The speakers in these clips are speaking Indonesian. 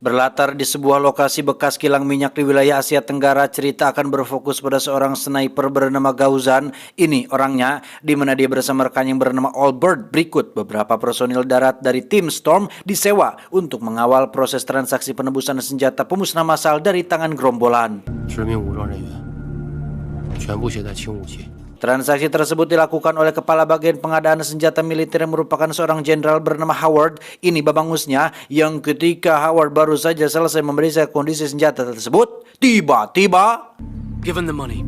Berlatar di sebuah lokasi bekas kilang minyak di wilayah Asia Tenggara, cerita akan berfokus pada seorang sniper bernama Gauzan. Ini orangnya, di mana dia bersama rekan yang bernama Albert. Berikut beberapa personil darat dari tim Storm disewa untuk mengawal proses transaksi penebusan senjata pemusnah massal dari tangan gerombolan. Transaksi tersebut dilakukan oleh Kepala Bagian Pengadaan Senjata Militer yang merupakan seorang jenderal bernama Howard. Ini babangusnya yang ketika Howard baru saja selesai memeriksa kondisi senjata tersebut, tiba-tiba Given the money.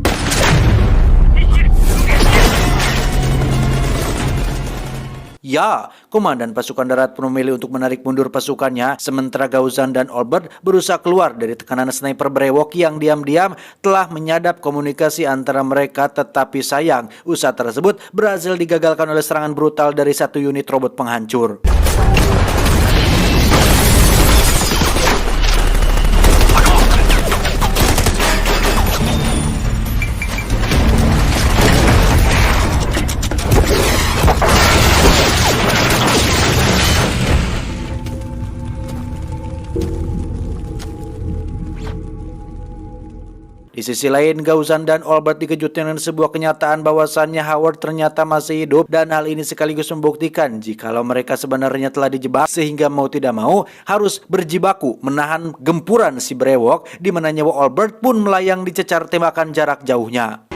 ya, komandan pasukan darat pun memilih untuk menarik mundur pasukannya, sementara Gauzan dan Albert berusaha keluar dari tekanan sniper brewok yang diam-diam telah menyadap komunikasi antara mereka. Tetapi sayang, usaha tersebut berhasil digagalkan oleh serangan brutal dari satu unit robot penghancur. Di sisi lain, Gauzan dan Albert dikejutkan dengan sebuah kenyataan bahwasannya Howard ternyata masih hidup, dan hal ini sekaligus membuktikan jikalau mereka sebenarnya telah dijebak, sehingga mau tidak mau harus berjibaku menahan gempuran si brewok, di mana nyawa Albert pun melayang dicecar tembakan jarak jauhnya.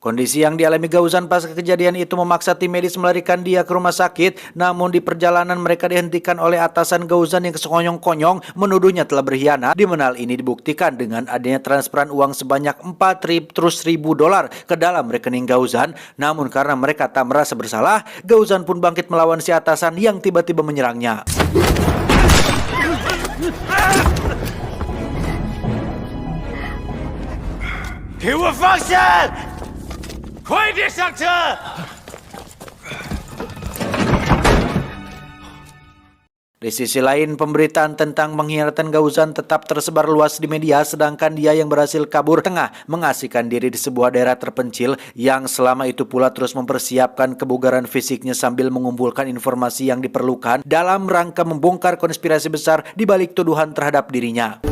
Kondisi yang dialami Gauzan pasca kejadian itu memaksa tim medis melarikan dia ke rumah sakit. Namun di perjalanan mereka dihentikan oleh atasan Gauzan yang sekonyong-konyong menuduhnya telah berkhianat, di mana hal ini dibuktikan dengan adanya transferan uang sebanyak $400.000 ke dalam rekening Gauzan. Namun karena mereka tak merasa bersalah, Gauzan pun bangkit melawan si atasan yang tiba-tiba menyerangnya. Di sisi lain, pemberitaan tentang pengkhianatan Gauzan tetap tersebar luas di media, sedangkan dia yang berhasil kabur tengah mengasihkan diri di sebuah daerah terpencil yang selama itu pula terus mempersiapkan kebugaran fisiknya sambil mengumpulkan informasi yang diperlukan dalam rangka membongkar konspirasi besar di balik tuduhan terhadap dirinya.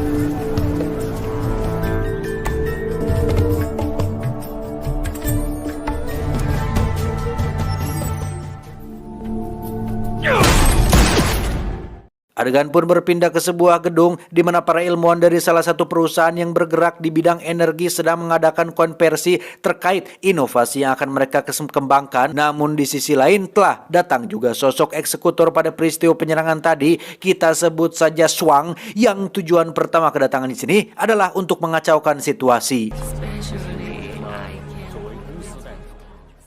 Adegan pun berpindah ke sebuah gedung di mana para ilmuwan dari salah satu perusahaan yang bergerak di bidang energi sedang mengadakan konversi terkait inovasi yang akan mereka kembangkan. Namun di sisi lain telah datang juga sosok eksekutor pada peristiwa penyerangan tadi, kita sebut saja Swang, yang tujuan pertama kedatangan di sini adalah untuk mengacaukan situasi.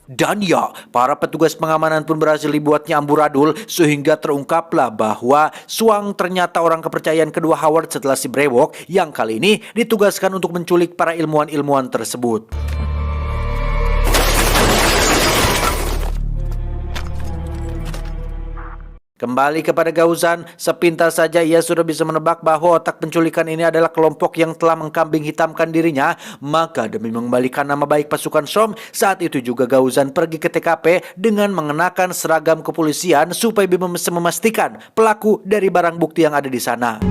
Dan ya, para petugas pengamanan pun berhasil dibuatnya amburadul, sehingga terungkaplah bahwa Swang ternyata orang kepercayaan kedua Howard setelah si brewok yang kali ini ditugaskan untuk menculik para ilmuwan-ilmuwan tersebut. Kembali kepada Gauzan, sepintas saja ia sudah bisa menebak bahwa otak penculikan ini adalah kelompok yang telah mengkambing hitamkan dirinya. Maka demi mengembalikan nama baik pasukan Storm, saat itu juga Gauzan pergi ke TKP dengan mengenakan seragam kepolisian supaya bisa memastikan pelaku dari barang bukti yang ada di sana.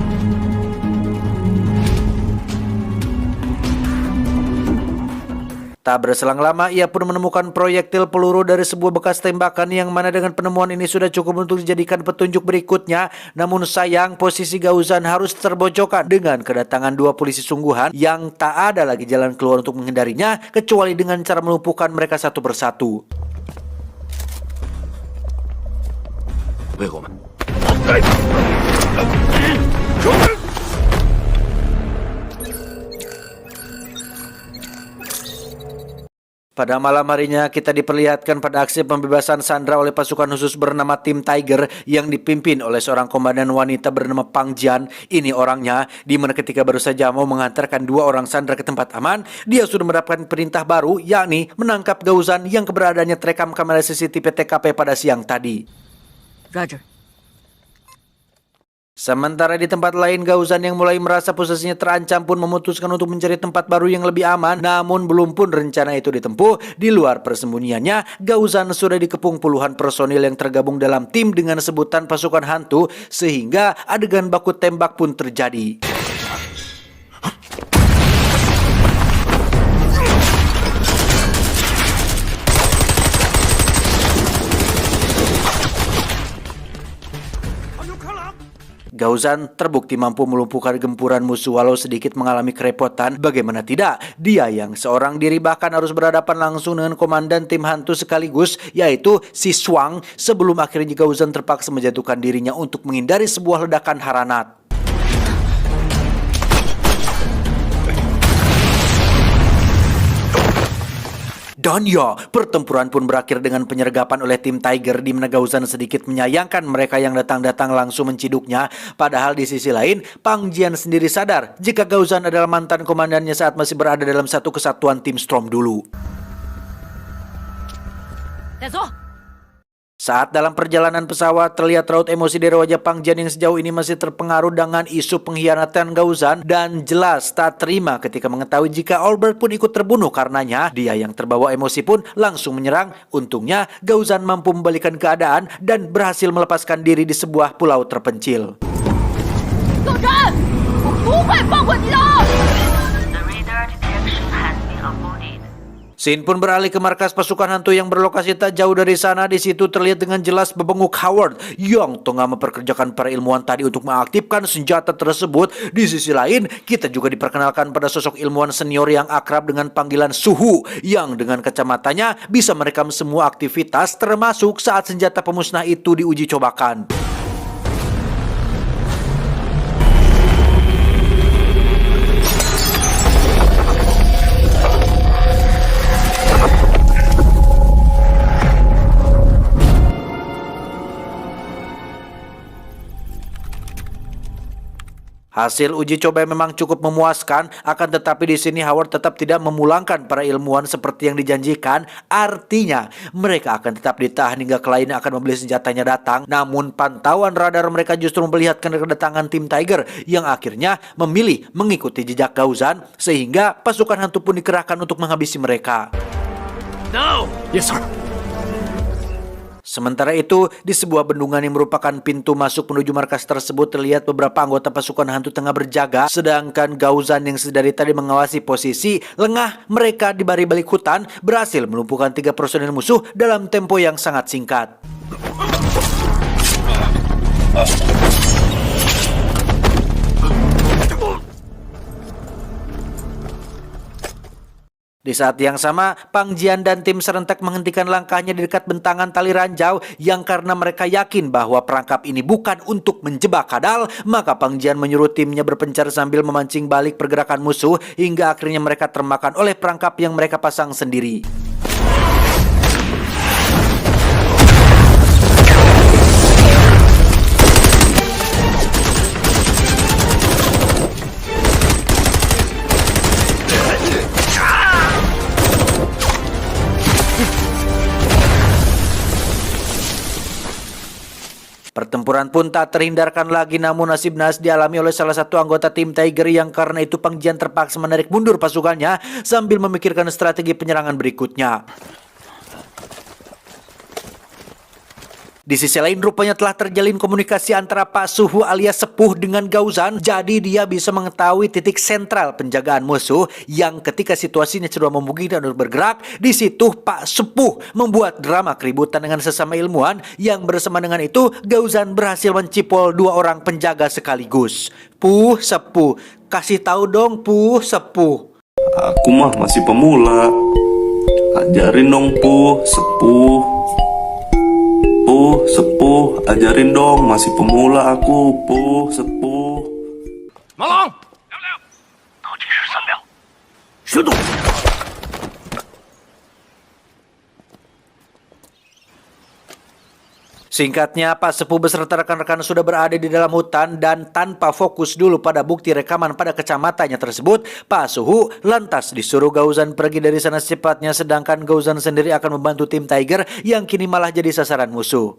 Tak berselang lama, ia pun menemukan proyektil peluru dari sebuah bekas tembakan, yang mana dengan penemuan ini sudah cukup untuk dijadikan petunjuk berikutnya. Namun sayang, posisi Gauzan harus terbojokkan dengan kedatangan dua polisi sungguhan yang tak ada lagi jalan keluar untuk menghindarinya kecuali dengan cara melumpuhkan mereka satu persatu. Pada malam harinya kita diperlihatkan pada aksi pembebasan sandera oleh pasukan khusus bernama Tim Tiger yang dipimpin oleh seorang komandan wanita bernama Pang Jian. Ini orangnya, di mana ketika baru saja mau mengantarkan dua orang sandera ke tempat aman, dia sudah mendapatkan perintah baru, yakni menangkap Gauzan yang keberadaannya terekam kamera CCTV TKP pada siang tadi. Roger. Sementara di tempat lain, Gauzan yang mulai merasa posisinya terancam pun memutuskan untuk mencari tempat baru yang lebih aman. Namun belum pun rencana itu ditempuh, di luar persembunyiannya, Gauzan sudah dikepung puluhan personil yang tergabung dalam tim dengan sebutan pasukan hantu, sehingga adegan baku tembak pun terjadi. Gauzan terbukti mampu melumpuhkan gempuran musuh walau sedikit mengalami kerepotan. Bagaimana tidak, dia yang seorang diri bahkan harus berhadapan langsung dengan komandan tim hantu sekaligus, yaitu si Swang, sebelum akhirnya Gauzan terpaksa menjatuhkan dirinya untuk menghindari sebuah ledakan haranat. Dan ya, pertempuran pun berakhir dengan penyergapan oleh tim Tiger, di mana Gauzan sedikit menyayangkan mereka yang datang-datang langsung menciduknya. Padahal di sisi lain, Pang Jian sendiri sadar jika Gauzan adalah mantan komandannya saat masih berada dalam satu kesatuan tim Storm dulu. Saat dalam perjalanan pesawat, terlihat raut emosi dari wajah Pang Jian yang sejauh ini masih terpengaruh dengan isu pengkhianatan Gauzan, dan jelas tak terima ketika mengetahui jika Albert pun ikut terbunuh karenanya. Dia yang terbawa emosi pun langsung menyerang. Untungnya Gauzan mampu membalikan keadaan dan berhasil melepaskan diri di sebuah pulau terpencil. Scene pun beralih ke markas pasukan hantu yang berlokasi tak jauh dari sana. Di situ terlihat dengan jelas bebenguk Howard yang tengah memperkerjakan para ilmuwan tadi untuk mengaktifkan senjata tersebut. Di sisi lain, kita juga diperkenalkan pada sosok ilmuwan senior yang akrab dengan panggilan Suhu, yang dengan kacamatanya bisa merekam semua aktivitas termasuk saat senjata pemusnah itu diuji cobakan. Hasil uji coba memang cukup memuaskan, akan tetapi di sini Howard tetap tidak memulangkan para ilmuwan seperti yang dijanjikan. Artinya, mereka akan tetap ditahan hingga klien akan membeli senjatanya datang. Namun pantauan radar mereka justru memperlihatkan kedatangan tim Tiger yang akhirnya memilih mengikuti jejak Gauzan, sehingga pasukan hantu pun dikerahkan untuk menghabisi mereka. No! Yes, sir. Sementara itu, di sebuah bendungan yang merupakan pintu masuk menuju markas tersebut, terlihat beberapa anggota pasukan hantu tengah berjaga, sedangkan Gauzan yang sedari tadi mengawasi posisi, lengah mereka di balik hutan, berhasil melumpuhkan 3 personil musuh dalam tempo yang sangat singkat. Di saat yang sama, Pang Jian dan tim serentak menghentikan langkahnya di dekat bentangan tali ranjau, yang karena mereka yakin bahwa perangkap ini bukan untuk menjebak kadal, maka Pang Jian menyuruh timnya berpencar sambil memancing balik pergerakan musuh hingga akhirnya mereka termakan oleh perangkap yang mereka pasang sendiri. Pertempuran pun tak terhindarkan lagi, namun nasib naas dialami oleh salah satu anggota tim Tiger yang karena itu Pang Jian terpaksa menarik mundur pasukannya sambil memikirkan strategi penyerangan berikutnya. Di sisi lain, rupanya telah terjalin komunikasi antara Pak Suhu alias Sepuh dengan Gauzan, jadi dia bisa mengetahui titik sentral penjagaan musuh yang ketika situasinya sudah memungkinkan untuk bergerak. Di situ Pak Sepuh membuat drama keributan dengan sesama ilmuwan yang bersama dengan itu Gauzan berhasil mencipol 2 orang penjaga sekaligus. Puh Sepuh, kasih tahu dong Puh Sepuh. Aku mah masih pemula. Ajarin dong Puh Sepuh. Puh Sepuh, ajarin dong, masih pemula aku. Puh Sepuh. Malong! Singkatnya, Pak Sepuh beserta rekan-rekan sudah berada di dalam hutan dan tanpa fokus dulu pada bukti rekaman pada kacamatanya tersebut, Pak Suhu lantas disuruh Gauzan pergi dari sana secepatnya, sedangkan Gauzan sendiri akan membantu tim Tiger yang kini malah jadi sasaran musuh.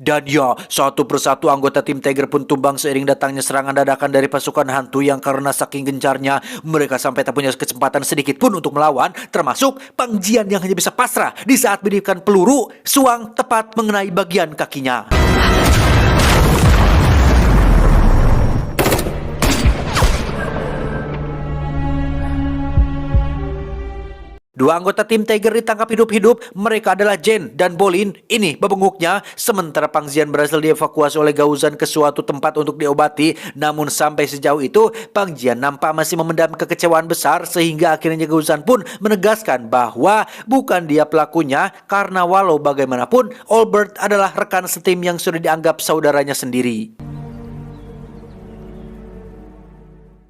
Dan ya, satu persatu anggota tim Tiger pun tumbang seiring datangnya serangan dadakan dari pasukan hantu yang karena saking gencarnya, mereka sampai tak punya kesempatan sedikit pun untuk melawan, termasuk Pang Jian yang hanya bisa pasrah di saat berikan peluru suang tepat mengenai bagian kakinya. Dua anggota tim Tiger ditangkap hidup-hidup. Mereka adalah Jen dan Bolin. Ini babenguknya. Sementara Pang Jian berhasil dievakuasi oleh Gaozan ke suatu tempat untuk diobati. Namun sampai sejauh itu, Pang Jian nampak masih memendam kekecewaan besar sehingga akhirnya Gaozan pun menegaskan bahwa bukan dia pelakunya karena walau bagaimanapun Albert adalah rekan setim yang sudah dianggap saudaranya sendiri.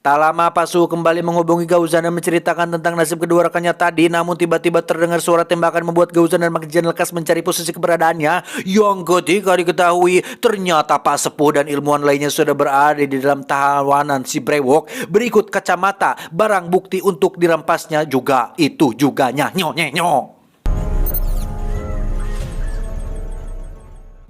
Tak lama Pak Su kembali menghubungi Gaozan dan menceritakan tentang nasib kedua rekannya tadi. Namun tiba-tiba terdengar suara tembakan membuat Gaozan dan Pang Jian lekas mencari posisi keberadaannya. Yang ketika diketahui ternyata Pak Sepuh dan ilmuwan lainnya sudah berada di dalam tahanan si brewok. Berikut kacamata, barang bukti untuk dirampasnya juga. Itu juga nyo.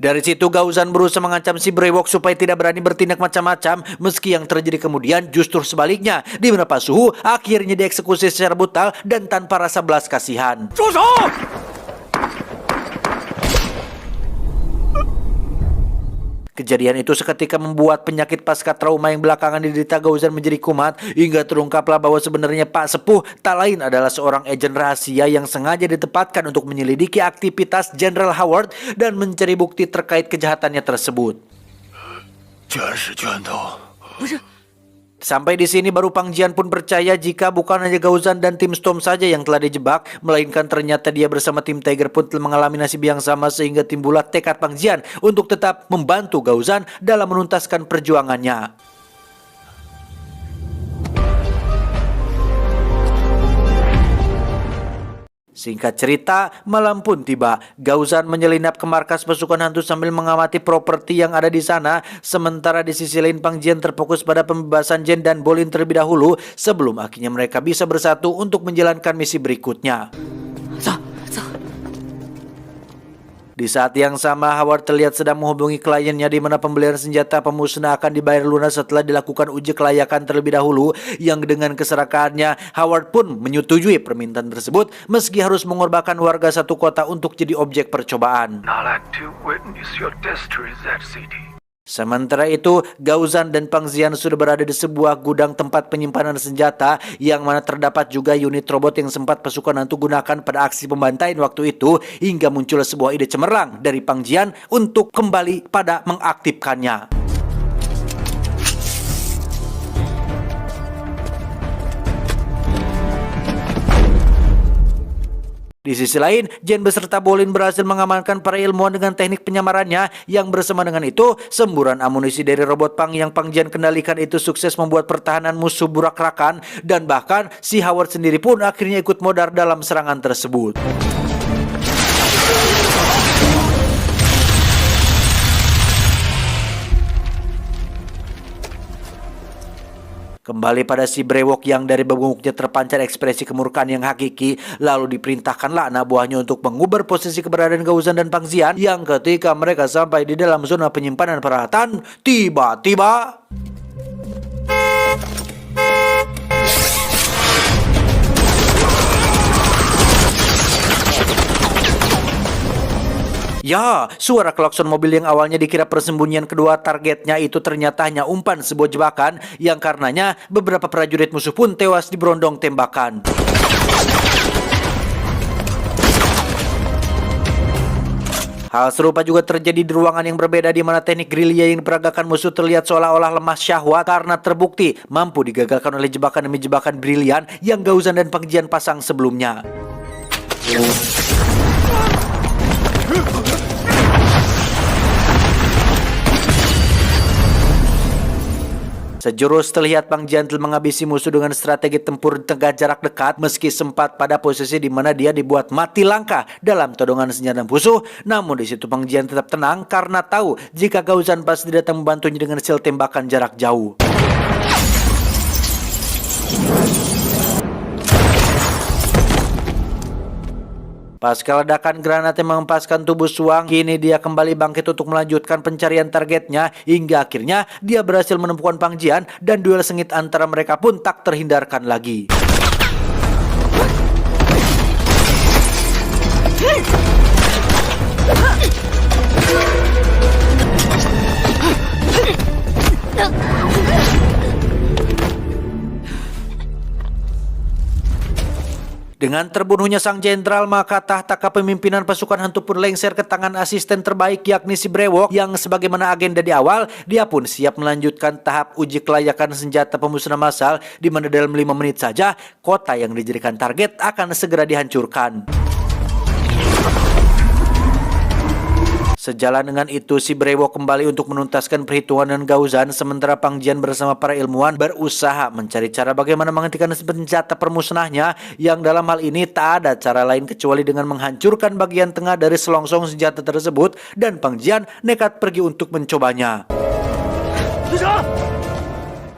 Dari situ Gaozan berusaha mengancam si brewok supaya tidak berani bertindak macam-macam, meski yang terjadi kemudian justru sebaliknya, di mana Pak Suhu akhirnya dieksekusi secara brutal dan tanpa rasa belas kasihan. Kejadian itu seketika membuat penyakit pasca trauma yang belakangan diderita Gaozan menjadi kumat, hingga terungkaplah bahwa sebenarnya Pak Sepuh tak lain adalah seorang agen rahasia yang sengaja ditempatkan untuk menyelidiki aktivitas General Howard dan mencari bukti terkait kejahatannya tersebut. Sampai di sini baru Pang Jian pun percaya jika bukan hanya Gaozan dan tim Storm saja yang telah dijebak, melainkan ternyata dia bersama tim Tiger pun telah mengalami nasib yang sama, sehingga timbullah tekad Pang Jian untuk tetap membantu Gaozan dalam menuntaskan perjuangannya. Singkat cerita, malam pun tiba. Gaozan menyelinap ke markas pasukan hantu sambil mengamati properti yang ada di sana. Sementara di sisi lain Pang Jian terfokus pada pembebasan Jen dan Bolin terlebih dahulu sebelum akhirnya mereka bisa bersatu untuk menjalankan misi berikutnya. Di saat yang sama, Howard terlihat sedang menghubungi kliennya di mana pembelian senjata pemusnah akan dibayar lunas setelah dilakukan uji kelayakan terlebih dahulu, yang dengan keserakahannya Howard pun menyetujui permintaan tersebut meski harus mengorbankan warga satu kota untuk jadi objek percobaan. Sementara itu, Gaozan dan Pang Jian sudah berada di sebuah gudang tempat penyimpanan senjata yang mana terdapat juga unit robot yang sempat pasukan hantu gunakan pada aksi pembantaian waktu itu, hingga muncul sebuah ide cemerlang dari Pang Jian untuk kembali pada mengaktifkannya. Di sisi lain, Jen beserta Bolin berhasil mengamankan para ilmuwan dengan teknik penyamarannya, yang bersama dengan itu, semburan amunisi dari robot Pang yang Pang Jian kendalikan itu sukses membuat pertahanan musuh burak-rakan, dan bahkan si Howard sendiri pun akhirnya ikut modar dalam serangan tersebut. Kembali pada si brewok yang dari babunguknya terpancar ekspresi kemurkaan yang hakiki, lalu diperintahkanlah anak buahnya untuk mengubah posisi keberadaan Gaozan dan Pang Jian, yang ketika mereka sampai di dalam zona penyimpanan peralatan, tiba-tiba ya, suara klakson mobil yang awalnya dikira persembunyian kedua targetnya itu ternyata hanya umpan sebuah jebakan, yang karenanya beberapa prajurit musuh pun tewas diberondong tembakan. Hal serupa juga terjadi di ruangan yang berbeda, di mana teknik gerilya yang diperagakan musuh terlihat seolah-olah lemah syahwat karena terbukti mampu digagalkan oleh jebakan demi jebakan brilian yang Gaozan dan Pang Jian pasang sebelumnya. Sejurus terlihat Pang Jian telah menghabisi musuh dengan strategi tempur tengah jarak dekat, meski sempat pada posisi di mana dia dibuat mati langka dalam todongan senjata musuh. Namun di situ Pang Jian tetap tenang karena tahu jika Gaozan pasti datang membantunya dengan sil tembakan jarak jauh. Pasca ledakan granat yang menghempaskan tubuh Suang, kini dia kembali bangkit untuk melanjutkan pencarian targetnya hingga akhirnya dia berhasil menemukan Pang Jian dan duel sengit antara mereka pun tak terhindarkan lagi. Dengan terbunuhnya sang jenderal, maka tahta kepemimpinan pasukan hantu pun lengser ke tangan asisten terbaik yakni si Brewok, yang sebagaimana agenda di awal, dia pun siap melanjutkan tahap uji kelayakan senjata pemusnahan massal, di mana dalam 5 menit saja kota yang dijadikan target akan segera dihancurkan. Sejalan dengan itu, si Brewok kembali untuk menuntaskan perhitungan dengan Gaozan, sementara Pang Jian bersama para ilmuwan berusaha mencari cara bagaimana menghentikan senjata permusnahnya, yang dalam hal ini tak ada cara lain kecuali dengan menghancurkan bagian tengah dari selongsong senjata tersebut, dan Pang Jian nekat pergi untuk mencobanya.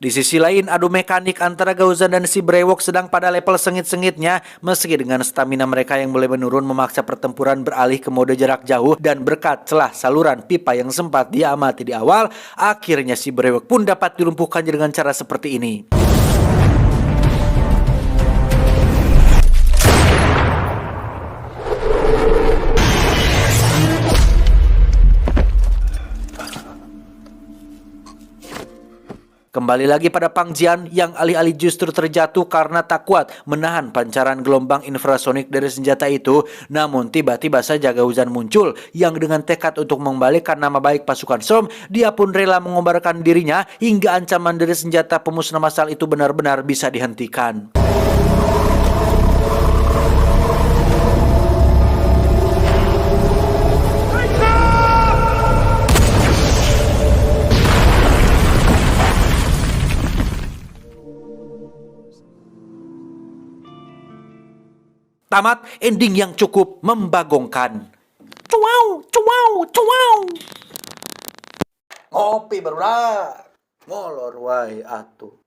Di sisi lain, adu mekanik antara Gaozan dan si Brewok sedang pada level sengit-sengitnya, meski dengan stamina mereka yang mulai menurun memaksa pertempuran beralih ke mode jarak jauh, dan berkat celah saluran pipa yang sempat dia amati di awal, akhirnya si Brewok pun dapat dilumpuhkan dengan cara seperti ini. Kembali lagi pada Pang Jian yang alih-alih justru terjatuh karena tak kuat menahan pancaran gelombang infrasonik dari senjata itu. Namun tiba-tiba saja Gaozan muncul yang dengan tekad untuk mengembalikan nama baik pasukan Som, dia pun rela mengorbankan dirinya hingga ancaman dari senjata pemusnah massal itu benar-benar bisa dihentikan. Tamat ending yang cukup membagongkan. Cuau, cuau, cuau. Ngopi baru ngolor wai atuh.